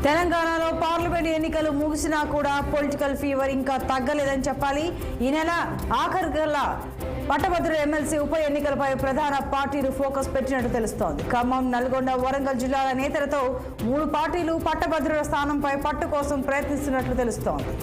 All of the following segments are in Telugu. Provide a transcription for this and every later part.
తెలంగాణలో పార్లమెంట్ ఎన్నికలు ముగిసినా కూడా పొలిటికల్ ఫీవర్ ఇంకా తగ్గలేదని చెప్పాలి. ఈ నెల ఆఖరికల్లా పట్టభద్రుల ఎమ్మెల్సీ ఉప ఎన్నికలపై ప్రధాన పార్టీలు ఫోకస్ పెట్టినట్టు తెలుస్తోంది. ఖమ్మం, నల్గొండ, వరంగల్ జిల్లాల నేతలతో 3 పార్టీలు పట్టభద్రుల స్థానంపై పట్టు కోసం ప్రయత్నిస్తున్నట్లు తెలుస్తోంది.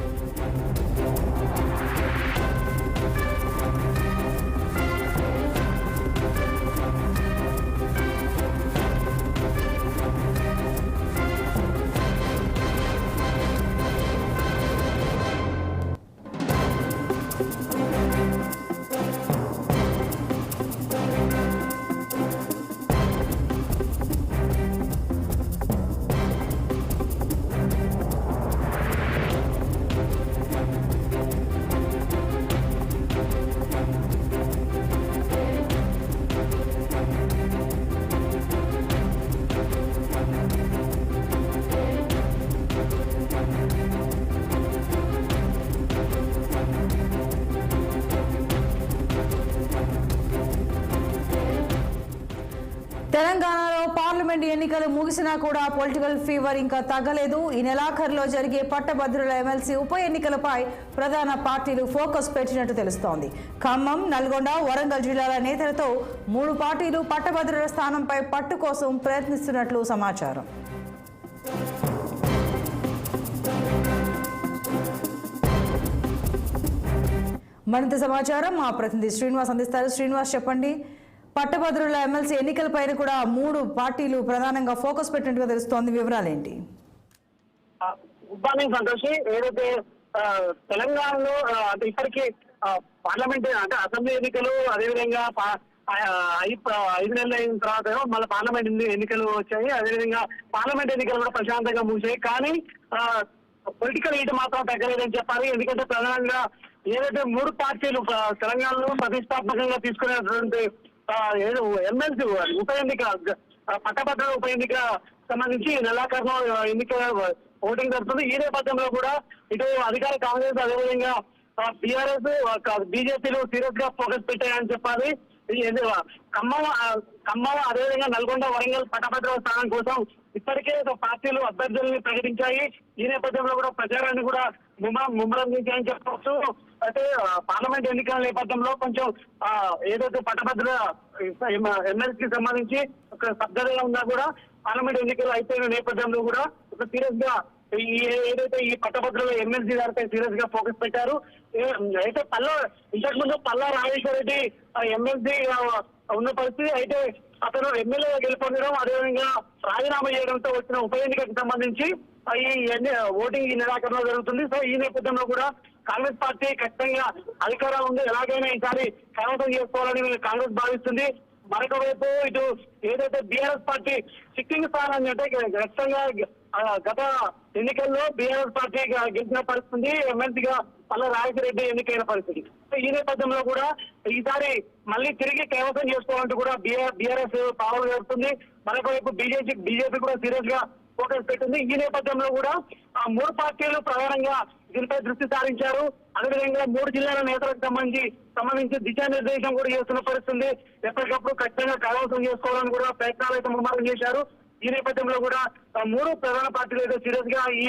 తెలంగాణలో పార్లమెంట్ ఎన్నికలు ముగిసినా కూడా పొలిటికల్ ఫీవర్ ఇంకా తగ్గలేదు. ఈ నెలాఖరులో జరిగే పట్టభద్రుల ఎమ్మెల్సీ ఉప ఎన్నికలపై ప్రధాన పార్టీలు ఫోకస్ పెట్టినట్టు తెలుస్తోంది. ఖమ్మం, నల్గొండ, వరంగల్ జిల్లాల నేతలతో 3 పార్టీలు పట్టభద్రుల స్థానంపై పట్టు కోసం ప్రయత్నిస్తున్నట్లు సమాచారం. మరింత సమాచారం మా ప్రతినిధి శ్రీనివాస్ అందిస్తారు. శ్రీనివాస్, చెప్పండి. పట్టభద్రుల ఎమ్మెల్సీ ఎన్నికలపైన కూడా 3 పార్టీలు ప్రధానంగా ఫోకస్ పెట్టినట్టుగా తెలుస్తోంది. వివరాలు ఏంటి? సంతోషి, ఏదైతే తెలంగాణలో అంటే ఇప్పటికీ పార్లమెంట్ అంటే అసెంబ్లీ ఎన్నికలు, అదేవిధంగా 5 నెలలు అయిన తర్వాత మళ్ళీ పార్లమెంట్ ఎన్నికలు వచ్చాయి. అదేవిధంగా పార్లమెంట్ ఎన్నికలు కూడా ప్రశాంతంగా ముగిసాయి. కానీ పొలిటికల్ హీట్ మాత్రం తగ్గలేదని చెప్పాలి. ఎందుకంటే ప్రధానంగా ఏదైతే 3 పార్టీలు తెలంగాణలో ప్రతిష్టాత్మకంగా తీసుకునేటువంటి ఎమ్మెల్సీ ఉప ఎన్నిక, పట్టభద్రుల ఉప ఎన్నిక సంబంధించి నెలాఖరులో ఎన్నిక ఓటింగ్ జరుగుతుంది. ఈ నేపథ్యంలో కూడా ఇటు అధికార కాంగ్రెస్, అదేవిధంగా టీఆర్ఎస్, బీజేపీలు సీరియస్ గా ఫోకస్ పెట్టాయని చెప్పాలి. ఖమ్మం, అదేవిధంగా నల్గొండ, వరంగల్ పట్టభద్రుల స్థానం కోసం ఇప్పటికే పార్టీలు అభ్యర్థుల్ని ప్రకటించాయి. ఈ నేపథ్యంలో కూడా ప్రచారాన్ని కూడా ముమ్మరం చేశాయని చెప్పవచ్చు. అయితే పార్లమెంట్ ఎన్నికల నేపథ్యంలో కొంచెం ఏదైతే పట్టభద్రుల ఎమ్మెల్సీకి సంబంధించి ఒక స్తబ్దతగా ఉన్నా కూడా పార్లమెంట్ ఎన్నికలు అయిపోయిన నేపథ్యంలో కూడా ఒక సీరియస్ గా ఏదైతే ఈ పట్టభద్రుల ఎమ్మెల్సీ గారిపై సీరియస్ గా ఫోకస్ పెట్టారు. అయితే ఇంతకు ముందు పల్లా రాజేశ్వర రెడ్డి ఎమ్మెల్సీ ఉన్న పరిస్థితి. అయితే అతను ఎమ్మెల్యేగా గెలుపొందడం, అదేవిధంగా రాజీనామా చేయడంతో వచ్చిన ఉప ఎన్నికకు సంబంధించి ఈ ఓటింగ్ ఈ నెలాఖరులో జరుగుతుంది. సో ఈ నేపథ్యంలో కూడా కాంగ్రెస్ పార్టీ ఖచ్చితంగా అధికారాలు ఉంది, ఎలాగైనా ఈసారి కైవసం చేసుకోవాలని కాంగ్రెస్ భావిస్తుంది. మరొక వైపు ఇటు ఏదైతే బీఆర్ఎస్ పార్టీ సిట్టింగ్ స్థానాన్ని అంటే ఖచ్చితంగా గత ఎన్నికల్లో బీఆర్ఎస్ పార్టీ గెలిచిన పరిస్థితి, ఎమ్మెల్సీగా పల్లా రాజేశ్వర రెడ్డి ఎన్నికైన పరిస్థితి. ఈ నేపథ్యంలో కూడా ఈసారి మళ్ళీ తిరిగి కైవసం చేసుకోవాలంటూ కూడా బీఆర్ఎస్ పావులు జరుగుతుంది. మరొక వైపు బీజేపీ కూడా సీరియస్ గా ఫోకస్ పెట్టింది. ఈ నేపథ్యంలో కూడా 3 పార్టీలు ప్రధానంగా దీనిపై దృష్టి సారించారు. అదేవిధంగా 3 జిల్లాల నేతలకు సంబంధించి దిశానిర్దేశం కూడా చేస్తున్న పరిస్థితుంది. ఎప్పటికప్పుడు ఖచ్చితంగా కైవసం చేసుకోవాలని కూడా ప్రయత్నాలు అయితే ముమ్మరం చేశారు. ఈ నేపథ్యంలో కూడా 3 ప్రధాన పార్టీలు అయితే సీరియస్ గా ఈ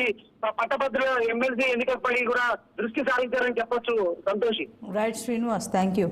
పట్టభద్రుల ఎమ్మెల్సీ ఎన్నికలపై కూడా దృష్టి సారించారని చెప్పొచ్చు. Santoshi. Right Srinivas, thank you.